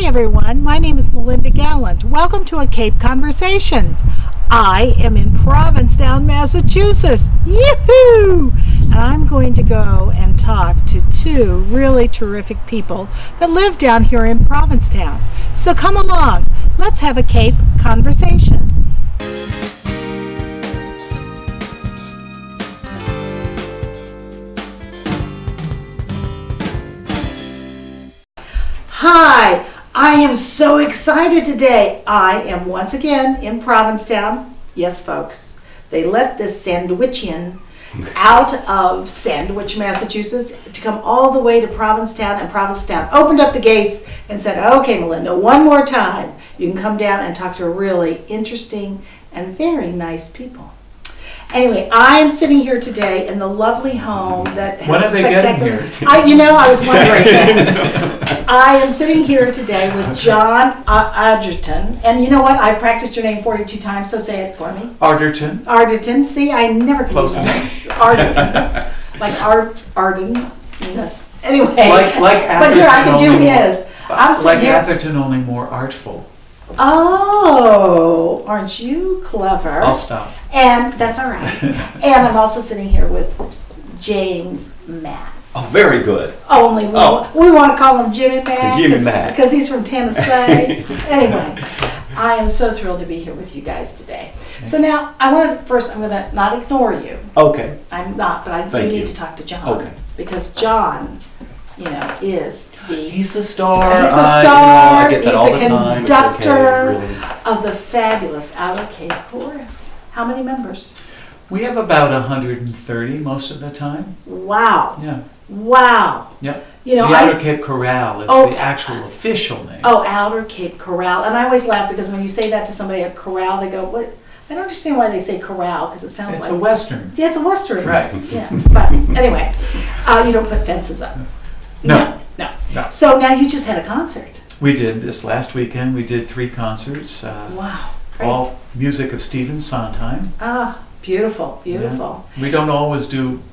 Hi everyone, my name is Melinda Gallant. Welcome to A Cape Conversations. I am in Provincetown, Massachusetts. Yoo-hoo! And I'm going to go and talk to two really terrific people that live down here in Provincetown. So come along, let's have a Cape Conversation. Hi, I am so excited today. I am once again in Provincetown. Yes, folks, they let this Sandwichian out of Sandwich, Massachusetts to come all the way to Provincetown, and Provincetown opened up the gates and said, okay, Melinda, one more time. You can come down and talk to really interesting and very nice people. Anyway, I am sitting here today in the lovely home that has when are they getting here? I was wondering. I am sitting here today with Jon Arterton, and you know what? I practiced your name 42 times, so say it for me. Arterton. Arterton. See, I never can Close do enough. Arterton. Like Arden. Yes. Anyway. Like but here I can do his. I'm sitting like here. Atherton, only more artful. Oh, aren't you clever? I'll stop. And that's all right. And I'm also sitting here with James Mack. Oh, very good. Only we want to call him Jimmy Mack. Jimmy Mack. Because he's from Tennessee. Anyway, I am so thrilled to be here with you guys today. So now, I'm going to not ignore you. Okay. I'm not, but I do need to talk to Jon. Okay. Because Jon, is He's the star. He's the star. I get that He's all the the time. conductor It's okay, really. of the fabulous Outer Cape Chorus. How many members? We have about 130 most of the time. Wow. Yeah. Wow. Yep. The Outer Cape Chorale is the actual official name. Oh, Outer Cape Chorale. And I always laugh because when you say that to somebody at chorale, they go, "What?" I don't understand why they say chorale because it sounds like it's a Western. Yeah, it's a Western. Right. Yeah. But anyway, you don't put fences up. No. No. So now you just had a concert. We did this last weekend. We did 3 concerts. Wow. Great. All music of Stephen Sondheim. Ah, beautiful, beautiful. Yeah. We don't always do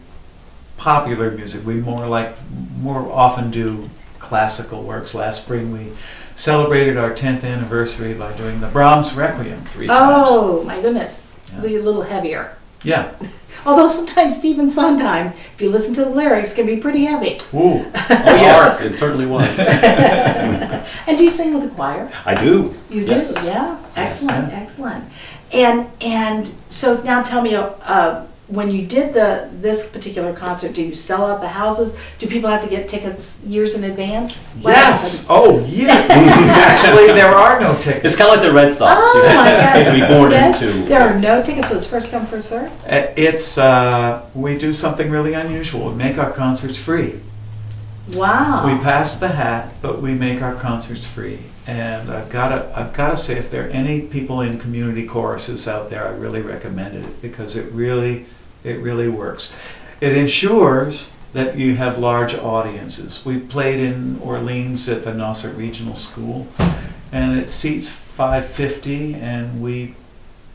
popular music. We more often do classical works. Last spring we celebrated our 10th anniversary by doing the Brahms Requiem 3 times. Oh my goodness, a little heavier. Yeah. Although sometimes Stephen Sondheim, if you listen to the lyrics, can be pretty heavy. Ooh. Oh yes, it certainly was. And do you sing with the choir? I do. You yes. do, yeah. Excellent, excellent. And so now tell me, when you did this particular concert, do you sell out the houses? Do people have to get tickets years in advance? Yes. Oh, yeah. Actually, there are no tickets. It's kind of like the Red Sox. Oh, my God. You have to be born Yes. into. There are no tickets, so it's first come, first served? It's we do something really unusual. We make our concerts free. Wow. We pass the hat, but we make our concerts free. And I've got to say, if there are any people in community choruses out there, I really recommend it because it really works. It ensures that you have large audiences. We played in Orleans at the Nauset Regional School, and it seats 550, and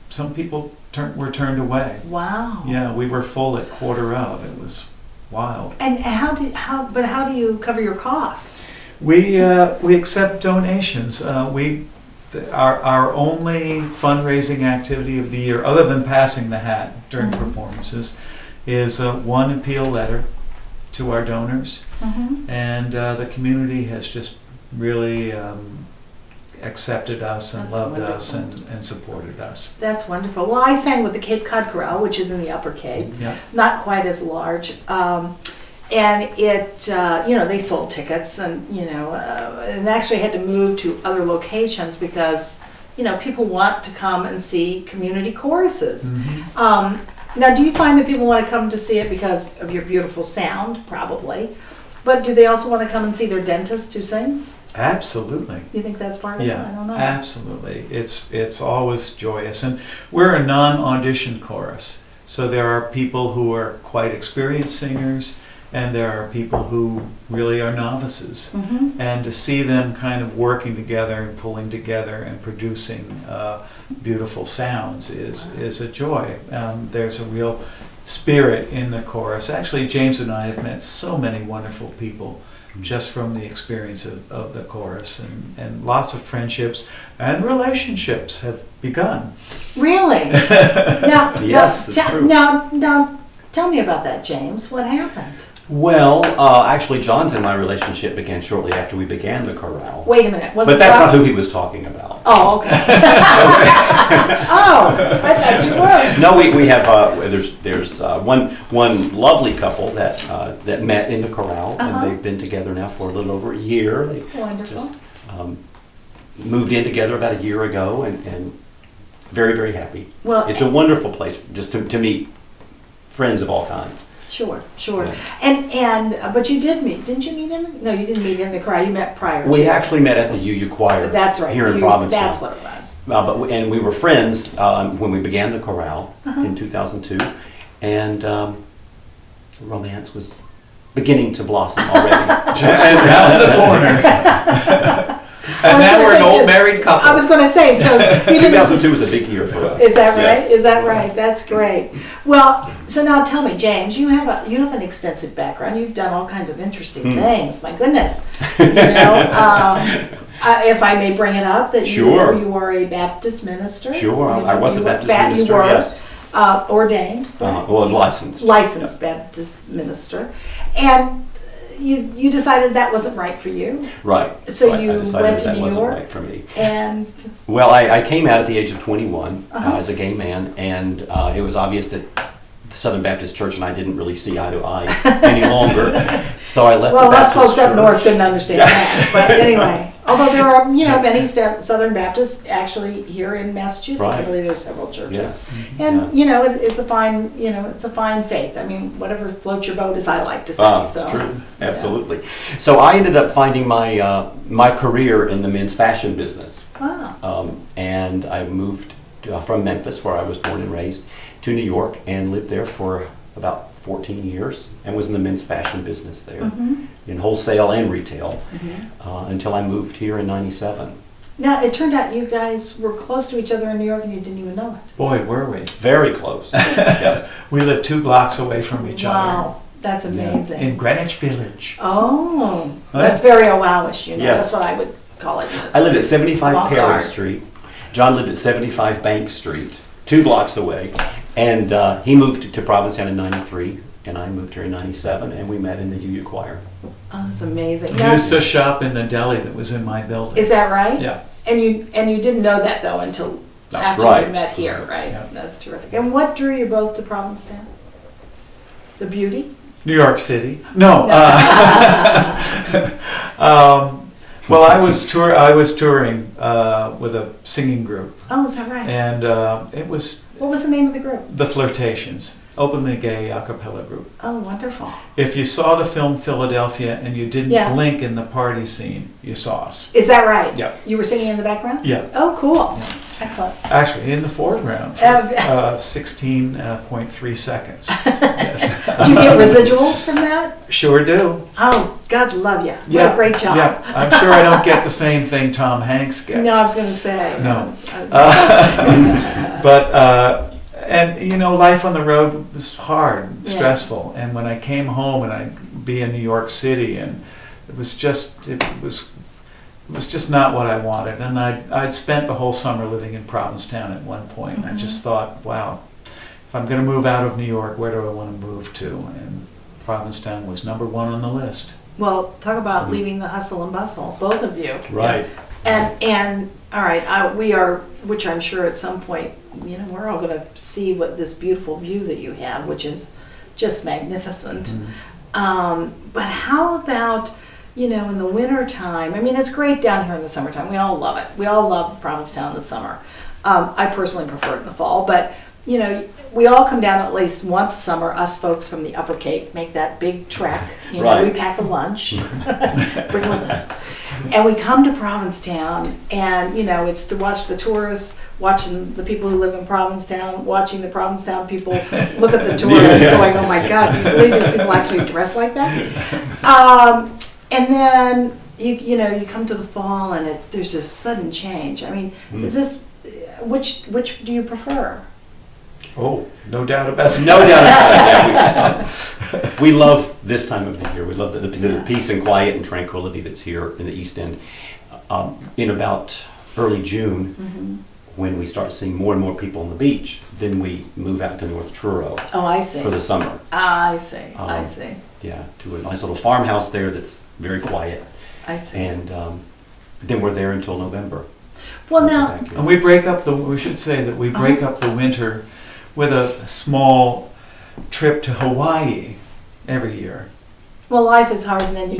some people were turned away. Wow. Yeah, we were full at quarter of. It was wild. And how do you cover your costs? We accept donations. Our only fundraising activity of the year, other than passing the hat during performances, is one appeal letter to our donors. And the community has just really accepted us and loved us and supported us. That's wonderful. Well, I sang with the Cape Cod Chorale, which is in the Upper Cape, not quite as large. And it, they sold tickets, and and actually had to move to other locations because, people want to come and see community choruses. Now, do you find that people want to come to see it because of your beautiful sound? Probably. But do they also want to come and see their dentist who sings? Absolutely. You think that's part of it? I don't know. Absolutely. It's always joyous. And we're a non-audition chorus. So there are people who are quite experienced singers, and there are people who really are novices. And to see them kind of working together and pulling together and producing beautiful sounds is a joy. There's a real spirit in the chorus. Actually, James and I have met so many wonderful people just from the experience of the chorus, and lots of friendships and relationships have begun. Really? Yes, that's true. Now, tell me about that, James. What happened? Well, actually, John's and my relationship began shortly after we began the chorale. Wait a minute. But that's not who he was talking about. Oh, okay. Oh, I thought you were. No, we have there's one lovely couple that met in the chorale, and they've been together now for a little over a year. They Wonderful. just moved in together about a year ago, and very, very happy. Well, it's a wonderful place just to meet friends of all kinds. Sure. Yeah. But you didn't meet in the, no, you didn't meet in the chorale. You met prior. We actually met at the UU Choir. That's right. Here in Provincetown. That's what it was. And we were friends when we began the chorale in 2002, and romance was beginning to blossom already. Just around the corner. And now we're an old married couple. I was going to say, so you didn't. 2002 was a big year for us. Is that right? Yes. Is that right? That's great. Well, so now tell me, James, you have an extensive background. You've done all kinds of interesting things. My goodness. You know, if I may bring it up, that Sure. you are a Baptist minister. Sure, I was a Baptist minister. You were Yes. ordained. Well, licensed. Licensed Baptist minister, and you decided that wasn't right for you. Right. So right. you I decided went to that New wasn't York? right for me. And Well, I came out at the age of 21 Uh-huh. as a gay man, and it was obvious that the Southern Baptist Church and I didn't really see eye to eye any longer. So I left well, the us Baptist folks up Church. north couldn't understand that. But anyway, although there are many Southern Baptists actually here in Massachusetts. Right. I believe there's several churches. Yes. And it's a fine faith. I mean, whatever floats your boat, as I like to say. It's so, true, absolutely. So I ended up finding my career in the men's fashion business, Wow. and I moved from Memphis, where I was born and raised, to New York, and lived there for about 14 years, and was in the men's fashion business there, in wholesale and retail, until I moved here in '97. Now it turned out you guys were close to each other in New York, and you didn't even know it. Boy, were we. Very close. Yes. We lived 2 blocks away from each other. Wow, that's amazing. In Greenwich Village. Oh, that's very Owowish, you know. Yes. That's what I would call it. I lived at 75 Avant Perry garde. Street. John lived at 75 Bank Street, 2 blocks away. And he moved to Provincetown in '93, and I moved here in '97, and we met in the UU Choir. Oh, that's amazing. We Now, used to shop in the deli that was in my building. is that right? Yeah. And you didn't know that though until No. after Right. we met here, right? Yeah. That's terrific. And what drew you both to Provincetown? The beauty? New York City. No. Well, I was touring with a singing group, Oh, is that right? and it was What was the name of the group? the Flirtations, openly gay a cappella group. Oh, wonderful. If you saw the film Philadelphia and you didn't Yeah. blink in the party scene, you saw us. Is that right? Yeah. You were singing in the background? Yeah. Oh, cool. Excellent. Actually, in the foreground, for 16.3 seconds. Yes. Do you get residuals from that? Sure do. Oh, God love you. Yeah. What a great job. Yeah. I'm sure I don't get the same thing Tom Hanks gets. No, I was going to say. No. I was- But and life on the road was hard, Yeah. stressful. And when I came home and I'd be in New York City, and it was just not what I wanted. And I'd spent the whole summer living in Provincetown at one point. And I just thought, wow, if I'm going to move out of New York, where do I want to move to? And Provincetown was number 1 on the list. Well, talk about leaving the hustle and bustle, both of you. Right. And all right, we are, which I'm sure at some point, we're all going to see what this beautiful view that you have, which is just magnificent. But how about, in the winter time? I mean, it's great down here in the summertime. We all love it. We all love Provincetown in the summer. I personally prefer it in the fall, but we all come down at least once a summer. Us folks from the Upper Cape make that big trek. Right. We pack a lunch, bring it with us, and we come to Provincetown, and it's to watch the tourists, watching the people who live in Provincetown, watching the Provincetown people look at the tourists, going, "Oh my God, do you believe these people actually dress like that?" And then you come to the fall, and there's this sudden change. I mean, is this which do you prefer? Oh, no doubt about it. No doubt about it. we love this time of the year. We love the peace and quiet and tranquility that's here in the East End. In about early June, when we start seeing more and more people on the beach, then we move out to North Truro. Oh, I see. For the summer. I see. I see. Yeah, to a nice little farmhouse there that's very quiet. I see. And then we're there until November. Well, now, And we break up we should say that we break up the winter with a small trip to Hawaii every year. well, life is hard, and then you.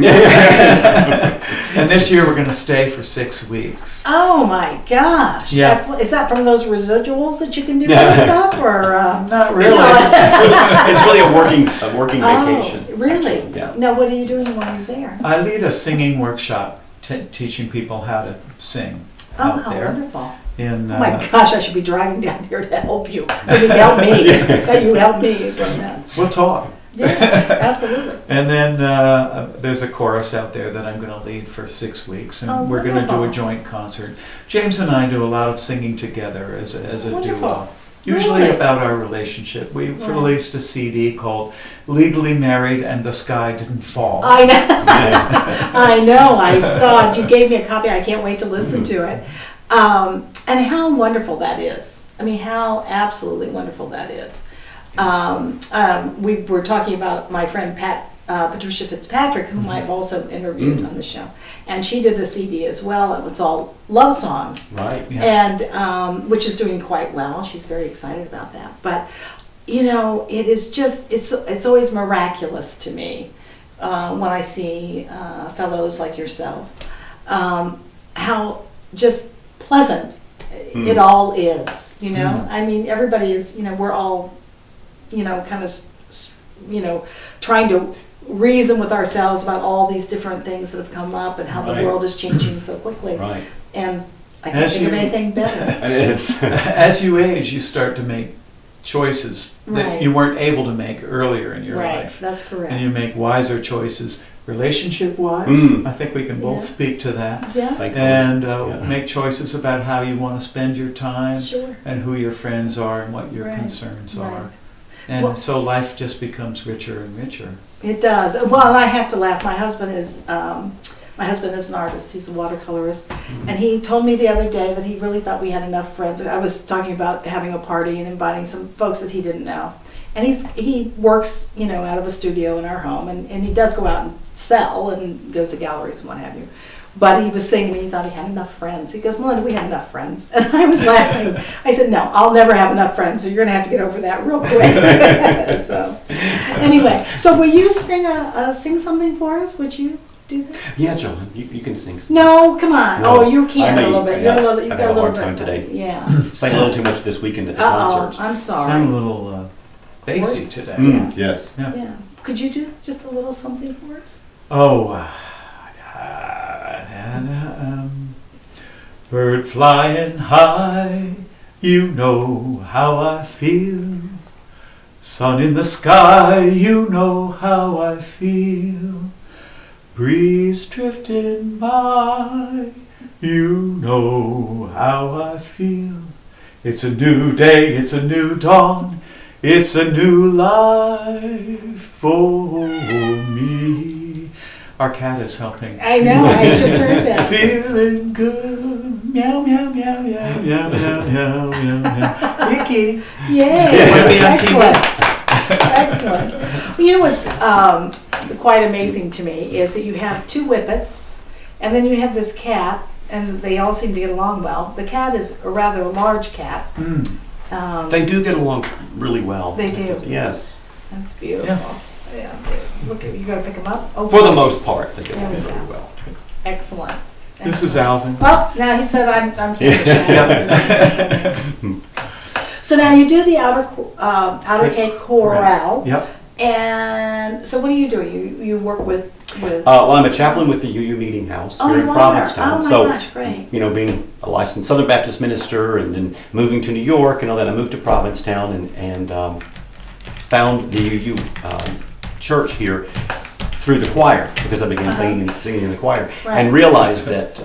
And this year we're going to stay for 6 weeks. Oh my gosh! Yeah. Is that from those residuals that you can do and stuff, or? Not really. It's really a working vacation. Oh, really? Yeah. Now, what are you doing while you're there? I lead a singing workshop teaching people how to sing Oh, out how there. wonderful! In, Oh my gosh, I should be driving down here to help you. Or to help me. That you help me is what I meant. We'll talk. Yeah, absolutely. And then there's a chorus out there that I'm going to lead for 6 weeks, and Oh, we're going to do a wonderful. joint concert. James and I do a lot of singing together as a Wonderful. duo. Usually Really? about our relationship. We Right. released a CD called "Legally Married and the Sky Didn't Fall." I know. I know. I saw it. You gave me a copy. I can't wait to listen to it. And how wonderful that is. I mean, how absolutely wonderful that is. We were talking about my friend Patricia Fitzpatrick, whom I've also interviewed on the show, and she did a CD as well. It was all love songs, Right. Yeah. and which is doing quite well. She's very excited about that. But you know, it is just it's always miraculous to me when I see fellows like yourself, how just pleasant it all is. You know, I mean, everybody is. You know, we're all, you know, kind of, you know, trying to reason with ourselves about all these different things that have come up and how the Right. world is changing so quickly. Right. And I can't As think of you- anything better. And it's As you age, you start to make choices that Right. you weren't able to make earlier in your Right, life. that's correct. And you make wiser choices relationship-wise. Mm. I think we can both Yeah. speak to that. Yeah, thankfully. And Yeah. make choices about how you want to spend your time sure. and who your friends are and what your Right, concerns right. are. And Well- so life just becomes richer and richer. It does. Well, and I have to laugh. My husband is an artist. He's a watercolorist, and he told me the other day that he really thought we had enough friends. I was talking about having a party and inviting some folks that he didn't know, and he works, you know, out of a studio in our home, and he does go out and sell and goes to galleries and what have you. But he was saying to me he thought he had enough friends. He goes, "Melinda, we have enough friends." And I was laughing. I said, "No, I'll never have enough friends, so you're going to have to get over that real quick." So, anyway, so will you sing something for us? Would you do that? Yeah, John, you can sing. No, come on. No, Oh, you can I a may- little bit. I You've got got a a little hard bit. time today. Yeah. Sang a little too much this weekend at the Uh-oh, concert. I'm Sound a sorry. little bassy today. Yes. Yeah. Yeah. Could you do just a little something for us? Oh, bird flying high, you know how I feel. Sun in the sky, you know how I feel. Breeze drifting by, you know how I feel. It's a new day, it's a new dawn, it's a new life for me. Our cat is helping. I know. I just heard that. Feeling good. Meow, meow, meow, meow, meow, meow, meow, meow, meow. Hey, kitty. Yay! Wanna be on Excellent. Excellent. Well, you know what's quite amazing to me is that you have two whippets, and then you have this cat, and they all seem to get along well. The cat is a rather large cat. They do get along really well. They do. Yes. That's beautiful. Yeah. Look at you. Got to pick them up. Oh, For the most part, they get There along we very go. well. Excellent. This is Alvin. Oh, now he said I'm Yeah. So now you do the outer Cape chorale. Yep. And so what do? You work with Well, I'm a chaplain with the UU Meeting House Oh, here in you are? Provincetown. Oh my so, gosh, great. you know, being a licensed Southern Baptist minister and then moving to New York and all that, I moved to Provincetown and found the UU church here through the choir because I began singing in the choir Right. and realized that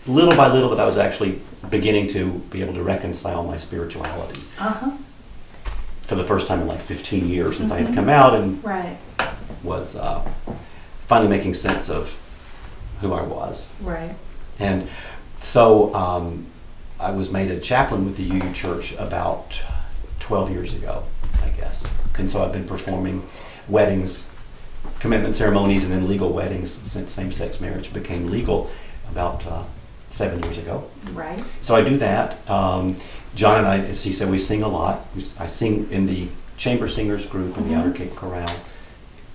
little by little that I was actually beginning to be able to reconcile my spirituality. Uh-huh. for the first time in like 15 years since I had come out, and Right. was finally making sense of who I was. Right. And so I was made a chaplain with the UU Church about 12 years ago, I guess. And so I've been performing weddings, commitment ceremonies, and then legal weddings since same-sex marriage became legal about 7 years ago. Right. So I do that. John and I, as he said, we sing a lot. I sing in the chamber singers group in the Outer Cape Chorale.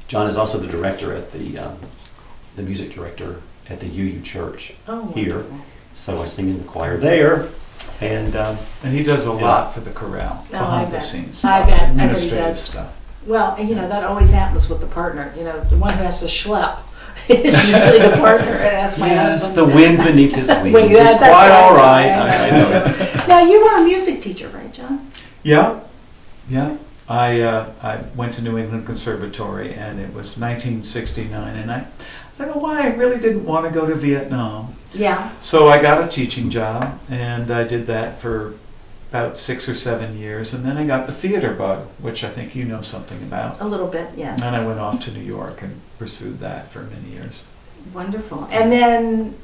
John is also the director at the music director at the UU Church here. Wonderful. So I sing in the choir there. And he does a lot for the chorale, Oh, I behind the bet. scenes. I bet. I bet he Administrative does. stuff. Well, and, you know, that always happens with the partner. You know, the one who has to schlep is usually the partner. That's my yes, husband. the wind beneath his wings. Wing, It's that's quite all right. right. I know. Now, you were a music teacher, right, John? Yeah, yeah. I went to New England Conservatory, and it was 1969, and I don't know why I really didn't want to go to Vietnam. Yeah. So I got a teaching job, and I did that for about 6 or 7 years, and then I got the theater bug, which I think you know something about. A little bit, yeah. And I went off to New York and pursued that for many years. Wonderful. And then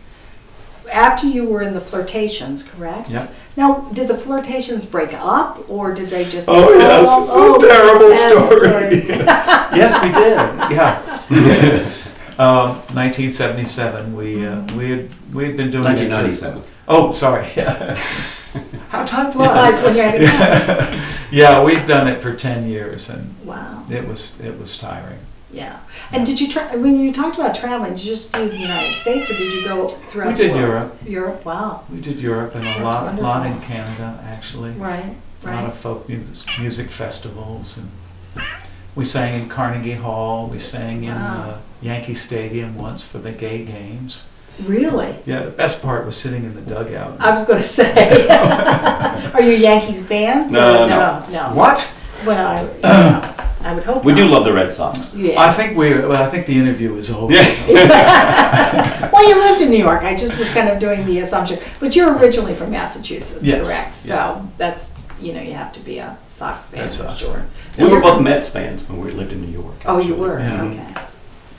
after you were in the Flirtations, correct? Yeah. Now, did the Flirtations break up, or did they just... Oh, yes, it's a terrible story. Yes, we did. Yeah. 1977. We had been doing 1997. Oh, sorry. How time flies. Like when you're at a time. Yeah, we've done it for 10 years, and Wow. it was tiring. Yeah. And did you when you talked about traveling, did you just do the United States, or did you go throughout We the did world? Europe. Europe, wow. We did Europe and That's a lot in wonderful. Canada, actually. Right, A lot right. of folk music festivals, and we sang in Carnegie Hall. We sang in Wow. Yankee Stadium once for the gay games. Really? Yeah, the best part was sitting in the dugout. I was going to say, are you Yankees fans? No, or no. No. What? Well, I would hope We not. do love the Red Sox. Yes. I think the interview is over. Yeah. Well, you lived in New York. I just was kind of doing the assumption. But you're originally from Massachusetts, Yes. correct? So that's, you know, you have to be a Sox fan, That's for Sox sure. fan. We were both Mets fans when we lived in New York. Oh, you actually. were? Yeah. Okay.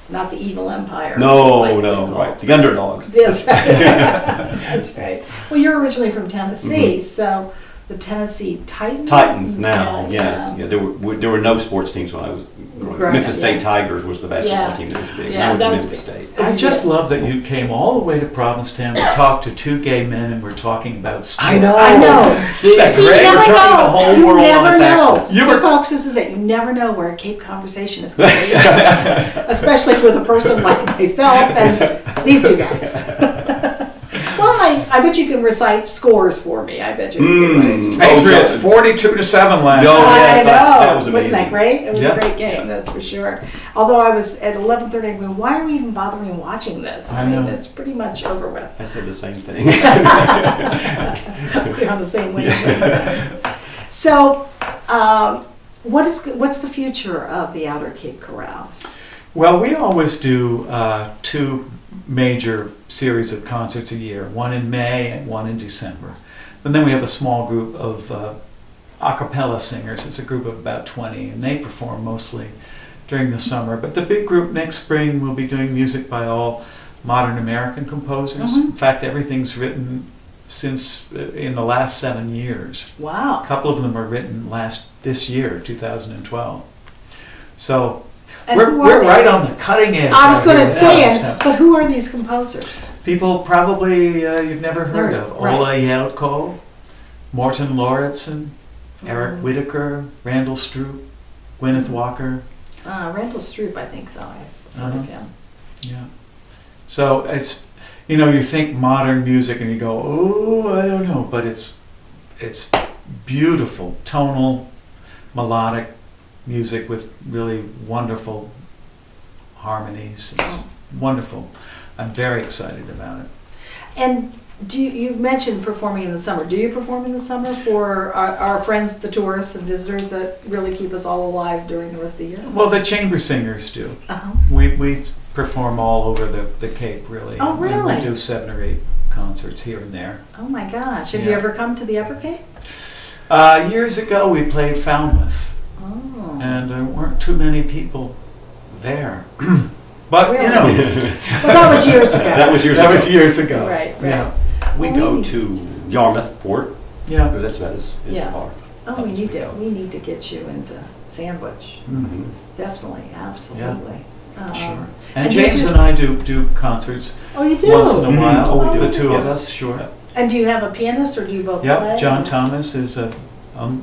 Not the evil empire. No, like they no, call right. it. The underdogs. That's right. That's right. Well, you're originally from Tennessee, so the Tennessee Titans? Titans now, Yeah. yes. Yeah, there were no sports teams when I was growing up. Growing Memphis up, State yeah. Tigers was the basketball Yeah. team that was big. Yeah, I went that to was Memphis big. State. I just love that you came all the way to Provincetown to talk to two gay men and we're talking about sports. I know. I know. See, that's See, you great. never We're turning know. the whole You world on never its know. axis. You So, were- folks, this is it. You never know where a Cape conversation is going to lead, especially with a person like myself and these two guys. Well, I bet you can recite scores for me. I bet you can. Patriots Oh, 42-7 last No, night. yes, I know. that was Wasn't that amazing. great? It was Yeah. a great game, that's for sure. Although I was at 11:30, I'm going, why are we even bothering watching this? I mean, know. it's pretty much over with. I said the same thing. We're on the same wavelength. So, what's the future of the Outer Cape Chorale? Well, we always do two major series of concerts a year, one in May and one in December. And then we have a small group of a cappella singers. It's a group of about 20, and they perform mostly during the summer. But the big group next spring will be doing music by all modern American composers. Mhm. In fact, everything's written since in the last 7 years. A Wow. couple of them were written this year, 2012. So And we're who are they? right on the cutting edge. I was out going to here in say it, Provincetown. but who are these composers? People probably you've never heard of. Right. Ola Jelko, Morton Lauritsen, Eric Mhm. Whitaker, Randall Stroop, Gwyneth Walker. Randall Stroop, I think, though. I've heard of him. Yeah. So it's, you think modern music and you go, oh, I don't know, but it's beautiful, tonal, melodic music with really wonderful harmonies. It's wonderful. I'm very excited about it. And you mentioned performing in the summer. Do you perform in the summer for our friends, the tourists and visitors that really keep us all alive during the rest of the year? Well, the chamber singers do. Uh-huh. We perform all over the Cape, really. Oh, And really? we do 7 or 8 concerts here and there. Oh my gosh. Have you Yeah. ever come to the Upper Cape? Years ago, we played Falmouth. and there weren't too many people there. But Really? you know, Well, that was years ago. That was years that ago. was years ago. Right, right. Yeah, We Well, go we- to Yarmouth Port. yeah. That's about as Yeah. far. Oh, we need to get you into Sandwich. Mhm. Definitely, absolutely. Sure. And And you James do- and I do concerts Oh, you do? once in a while. Oh, we do. The two of Yes. us, sure. And do you have a pianist, or do you both play? Yep, John Thomas is a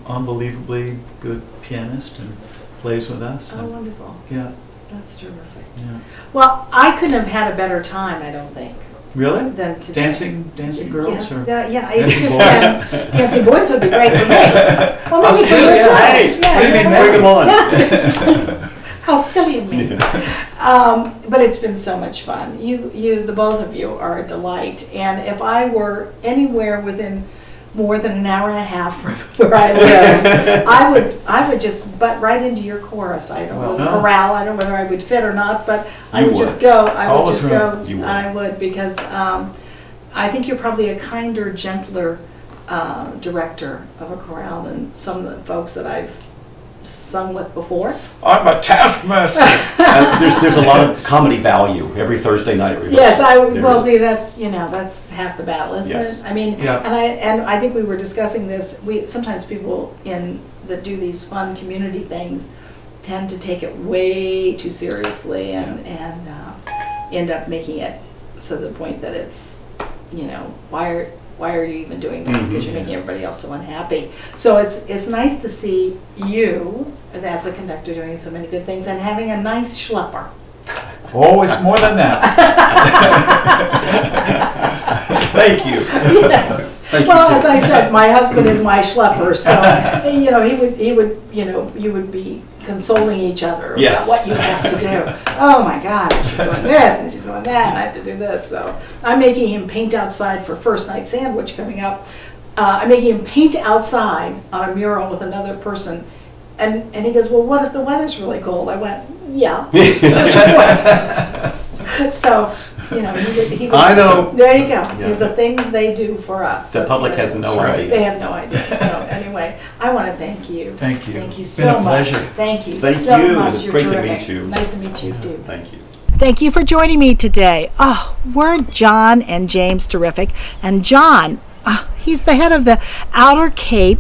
unbelievably good pianist and plays with us. Oh, and- wonderful. Yeah, That's terrific. yeah. Well, I couldn't have had a better time, I don't think, Really? than today. Dancing girls? Yes, or? yeah, it's Dancing just boys? dancing boys would be great for me. Well, maybe for you Australia, too. hey, Yeah, what do you mean, yeah. bring 'em on? Yeah. How silly of me. But it's been so much fun. The both of you are a delight. And if I were anywhere within more than an hour and a half from where I live, I would just butt right into your chorus. I don't know, Well, no. chorale. I don't know whether I would fit or not, but I You would would. just go. There's I would always just room. go. You would. I would, because I think you're probably a kinder, gentler director of a chorale than some of the folks that I've sung with before. I'm a taskmaster. There's a lot of comedy value every Thursday night. Yes, There well, is. see, that's half the battle, isn't Yes. it? I mean, Yeah. and I think we were discussing this. Sometimes people that do these fun community things tend to take it way too seriously and end up making it to the point that it's, why are you even doing this? Because you're making everybody else so unhappy. So it's nice to see you as a conductor doing so many good things and having a nice schlepper. Oh, it's more than that. Thank you. Yes. Thank Well, you. as I said, my husband is my schlepper, so he would you would be consoling each other Yes. about what you have to do. Oh my God, she's doing this and she's doing that, and I have to do this. So I'm making him paint outside for first night sandwich coming up. I'm making him paint outside on a mural with another person, and he goes, well, what if the weather's really cold? I went, yeah. So, he would. I know. There you go. Yeah. The things they do for us. The That's public what has it no is. idea. They have no idea. So anyway, I want to thank you. Thank you. Thank you It's so been a much. pleasure. Thank you Thank so you. much. It's You're great to terrific. meet you. Nice to meet you too. Thank you. Thank you for joining me today. Oh, weren't John and James terrific? And John, he's the head of the Outer Cape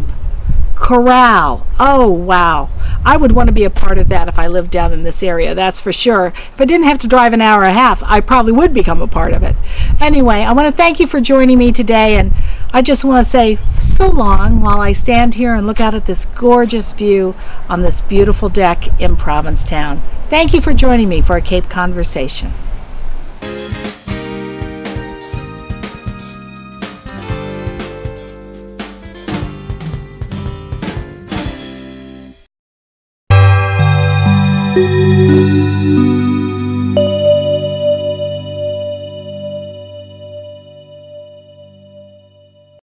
Chorale. Oh, wow. I would want to be a part of that if I lived down in this area, that's for sure. If I didn't have to drive an hour and a half, I probably would become a part of it. Anyway, I want to thank you for joining me today, and I just want to say so long while I stand here and look out at this gorgeous view on this beautiful deck in Provincetown. Thank you for joining me for a Cape Conversation.